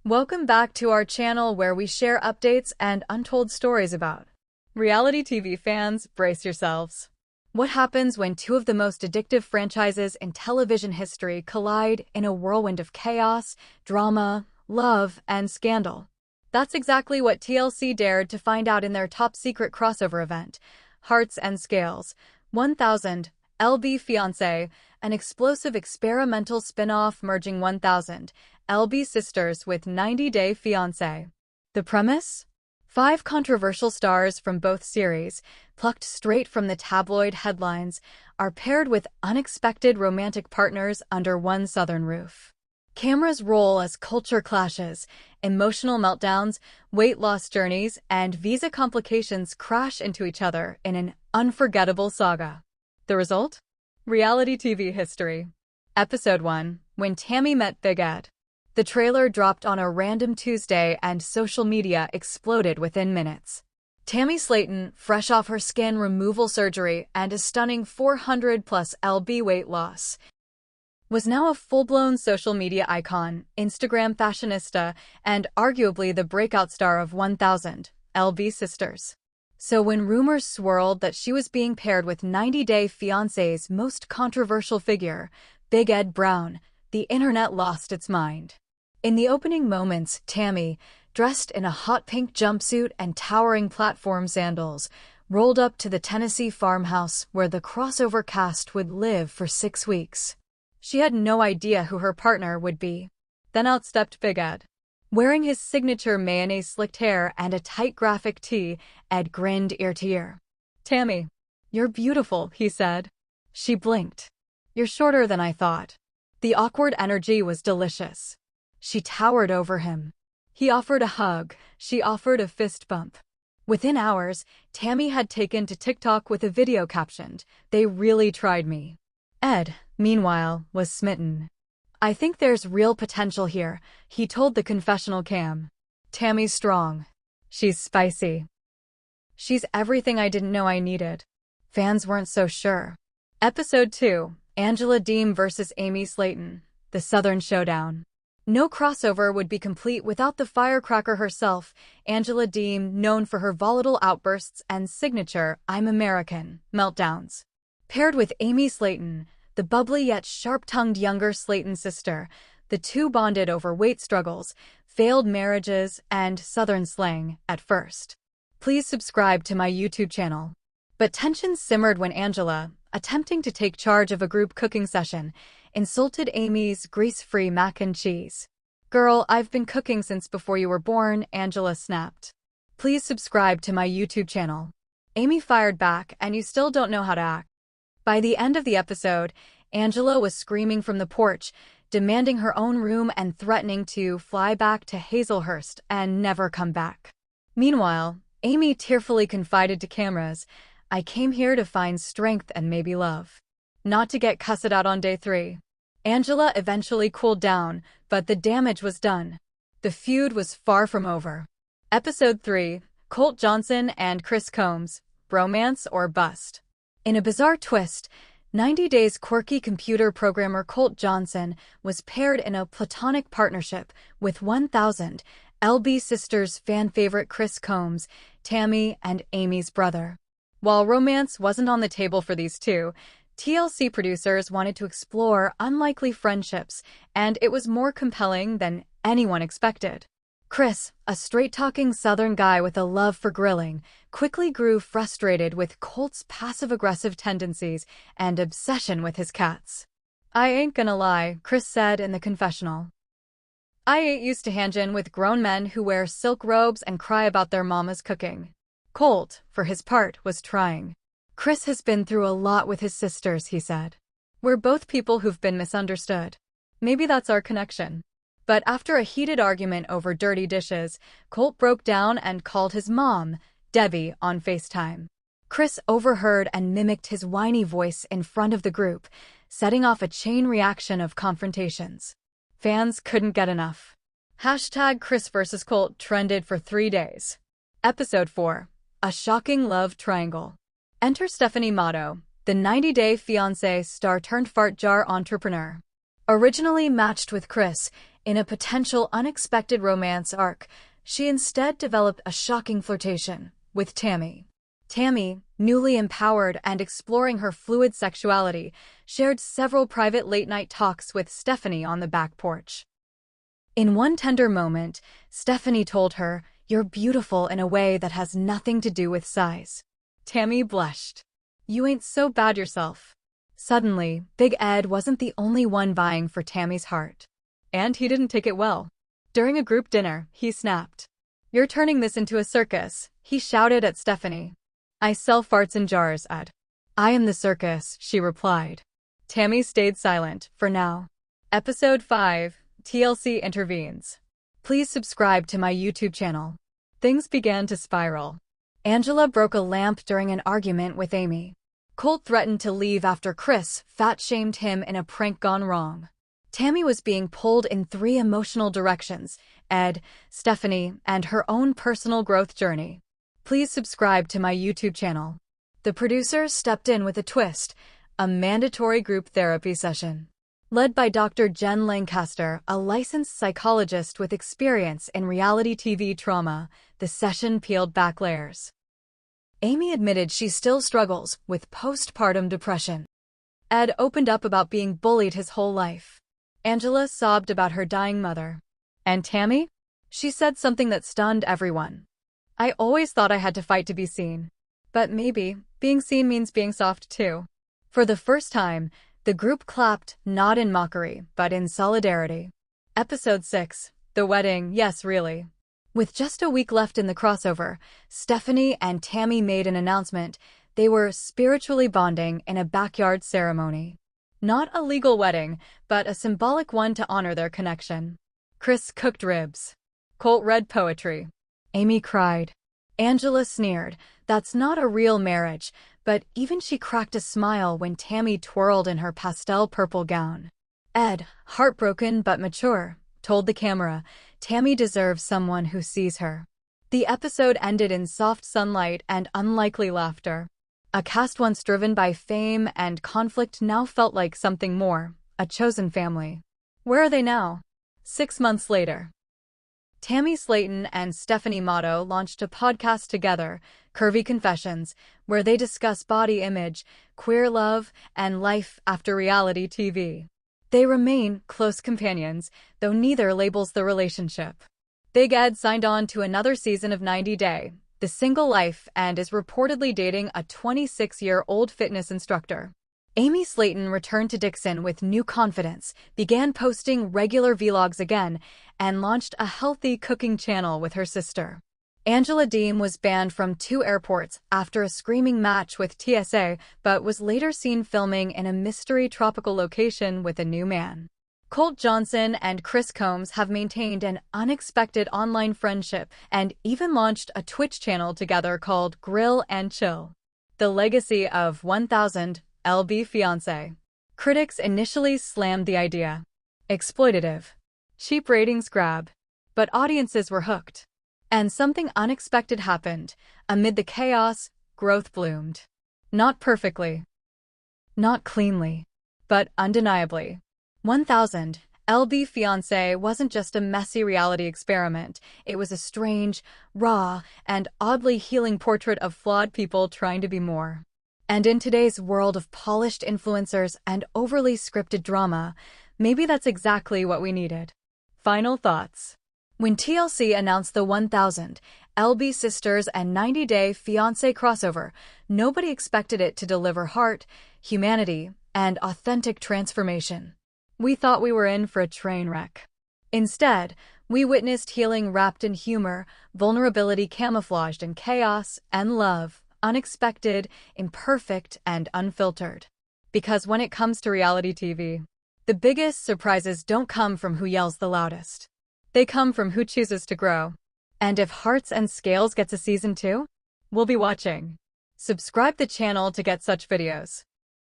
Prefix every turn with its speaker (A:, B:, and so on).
A: Welcome back to our channel where we share updates and untold stories about reality TV fans. Brace yourselves. What happens when two of the most addictive franchises in television history collide in a whirlwind of chaos, drama, love, and scandal? That's exactly what TLC dared to find out in their top-secret crossover event, Hearts and Scales 1000, LB Fiancé, an explosive experimental spin-off merging 1000, LB SISTRR with 90 Day Fiancé. The premise? 5 controversial stars from both series, plucked straight from the tabloid headlines, are paired with unexpected romantic partners under one southern roof. Cameras roll as culture clashes, emotional meltdowns, weight loss journeys, and visa complications crash into each other in an unforgettable saga. The result? Reality TV history. Episode 1, When Tammy Met Big Ed. The trailer dropped on a random Tuesday and social media exploded within minutes. Tammy Slayton, fresh off her skin removal surgery and a stunning 400+ lb weight loss, was now a full-blown social media icon, Instagram fashionista, and arguably the breakout star of 1000, LB SISTRR. So when rumors swirled that she was being paired with 90 Day Fiancé's most controversial figure, Big Ed Brown, the internet lost its mind. In the opening moments, Tammy, dressed in a hot pink jumpsuit and towering platform sandals, rolled up to the Tennessee farmhouse where the crossover cast would live for 6 weeks. She had no idea who her partner would be. Then out stepped Big Ed. Wearing his signature mayonnaise-slicked hair and a tight graphic tee, Ed grinned ear to ear. "Tammy, you're beautiful," he said. She blinked. "You're shorter than I thought." The awkward energy was delicious. She towered over him. He offered a hug. She offered a fist bump. Within hours, Tammy had taken to TikTok with a video captioned, "They really tried me." Ed, meanwhile, was smitten. "I think there's real potential here," he told the confessional cam. "Tammy's strong. She's spicy. She's everything I didn't know I needed." Fans weren't so sure. Episode 2, Angela Deem vs. Amy Slayton, the Southern Showdown. No crossover would be complete without the firecracker herself, Angela Deem, known for her volatile outbursts and signature "I'm American" meltdowns. Paired with Amy Slayton, the bubbly yet sharp-tongued younger Slayton sister, the two bonded over weight struggles, failed marriages, and Southern slang at first. Please subscribe to my YouTube channel. But tensions simmered when Angela, attempting to take charge of a group cooking session, insulted Amy's grease-free mac and cheese. "Girl, I've been cooking since before you were born," Angela snapped. "Please subscribe to my YouTube channel." Amy fired back, "And you still don't know how to act." By the end of the episode, Angela was screaming from the porch, demanding her own room and threatening to fly back to Hazelhurst and never come back. Meanwhile, Amy tearfully confided to cameras, "I came here to find strength and maybe love. Not to get cussed out on day 3. Angela eventually cooled down, but the damage was done. The feud was far from over. Episode 3, Colt Johnson and Chris Combs, Bromance or Bust. In a bizarre twist, 90 Day's quirky computer programmer Colt Johnson was paired in a platonic partnership with 1000, LB SISTRR's fan favorite Chris Combs, Tammy and Amy's brother. While romance wasn't on the table for these two, TLC producers wanted to explore unlikely friendships, and it was more compelling than anyone expected. Chris, a straight-talking Southern guy with a love for grilling, quickly grew frustrated with Colt's passive-aggressive tendencies and obsession with his cats. "I ain't gonna lie," Chris said in the confessional. "I ain't used to hangin' with grown men who wear silk robes and cry about their mama's cooking." Colt, for his part, was trying. "Chris has been through a lot with his sisters," he said. "We're both people who've been misunderstood. Maybe that's our connection." But after a heated argument over dirty dishes, Colt broke down and called his mom, Debbie, on FaceTime. Chris overheard and mimicked his whiny voice in front of the group, setting off a chain reaction of confrontations. Fans couldn't get enough. #Chris vs. Colt trended for 3 days. Episode 4, A Shocking Love Triangle. Enter Stephanie Matto, the 90 Day Fiancé star-turned-fart jar entrepreneur. Originally matched with Chris, In a potential unexpected romance arc, she instead developed a shocking flirtation with Tammy. Tammy, newly empowered and exploring her fluid sexuality, shared several private late-night talks with Stephanie on the back porch. In one tender moment, Stephanie told her, "You're beautiful in a way that has nothing to do with size." Tammy blushed. "You ain't so bad yourself." Suddenly, Big Ed wasn't the only one vying for Tammy's heart. And he didn't take it well. During a group dinner, he snapped. "You're turning this into a circus," he shouted at Stephanie. "I sell farts in jars, Ed." "I am the circus," she replied. Tammy stayed silent, for now. Episode 5. TLC intervenes. Please subscribe to my YouTube channel. Things began to spiral. Angela broke a lamp during an argument with Amy. Colt threatened to leave after Chris fat-shamed him in a prank gone wrong. Tammy was being pulled in 3 emotional directions: Ed, Stephanie, and her own personal growth journey. Please subscribe to my YouTube channel. The producers stepped in with a twist, a mandatory group therapy session. Led by Dr. Jen Lancaster, a licensed psychologist with experience in reality TV trauma, the session peeled back layers. Amy admitted she still struggles with postpartum depression. Ed opened up about being bullied his whole life. Angela sobbed about her dying mother. And Tammy? She said something that stunned everyone. "I always thought I had to fight to be seen. But maybe being seen means being soft too." For the first time, the group clapped, not in mockery, but in solidarity. Episode 6. The Wedding, Yes Really. With just a week left in the crossover, Stephanie and Tammy made an announcement. They were spiritually bonding in a backyard ceremony. Not a legal wedding, but a symbolic one to honor their connection. Chris cooked ribs. Colt read poetry. Amy cried. Angela sneered. That's not a real marriage, but even she cracked a smile when Tammy twirled in her pastel purple gown. Ed, heartbroken but mature, told the camera, Tammy deserves someone who sees her. The episode ended in soft sunlight and unlikely laughter. A cast once driven by fame and conflict now felt like something more, a chosen family. Where are they now? 6 months later. Tammy Slayton and Stephanie Motto launched a podcast together, Curvy Confessions, where they discuss body image, queer love, and life after reality TV. They remain close companions, though neither labels the relationship. Big Ed signed on to another season of 90 Day, The Single Life, and is reportedly dating a 26-year-old fitness instructor. Amy Slayton returned to Dixon with new confidence, began posting regular vlogs again, and launched a healthy cooking channel with her sister. Angela Deem was banned from 2 airports after a screaming match with TSA, but was later seen filming in a mystery tropical location with a new man. Colt Johnson and Chris Combs have maintained an unexpected online friendship and even launched a Twitch channel together called Grill and Chill. The legacy of 1000 LB Fiancé. Critics initially slammed the idea. Exploitative. Cheap ratings grab. But audiences were hooked. And something unexpected happened. Amid the chaos, growth bloomed. Not perfectly. Not cleanly. But undeniably. 1000 LB Fiancé wasn't just a messy reality experiment. It was a strange, raw, and oddly healing portrait of flawed people trying to be more. And in today's world of polished influencers and overly scripted drama, maybe that's exactly what we needed. Final thoughts. When TLC announced the 1000 LB Sisters and 90 Day Fiancé crossover, nobody expected it to deliver heart, humanity, and authentic transformation. We thought we were in for a train wreck. Instead, we witnessed healing wrapped in humor, vulnerability camouflaged in chaos, and love, unexpected, imperfect, and unfiltered. Because when it comes to reality TV, the biggest surprises don't come from who yells the loudest. They come from who chooses to grow. And if Hearts and Scales gets a season 2, we'll be watching. Subscribe the channel to get such videos.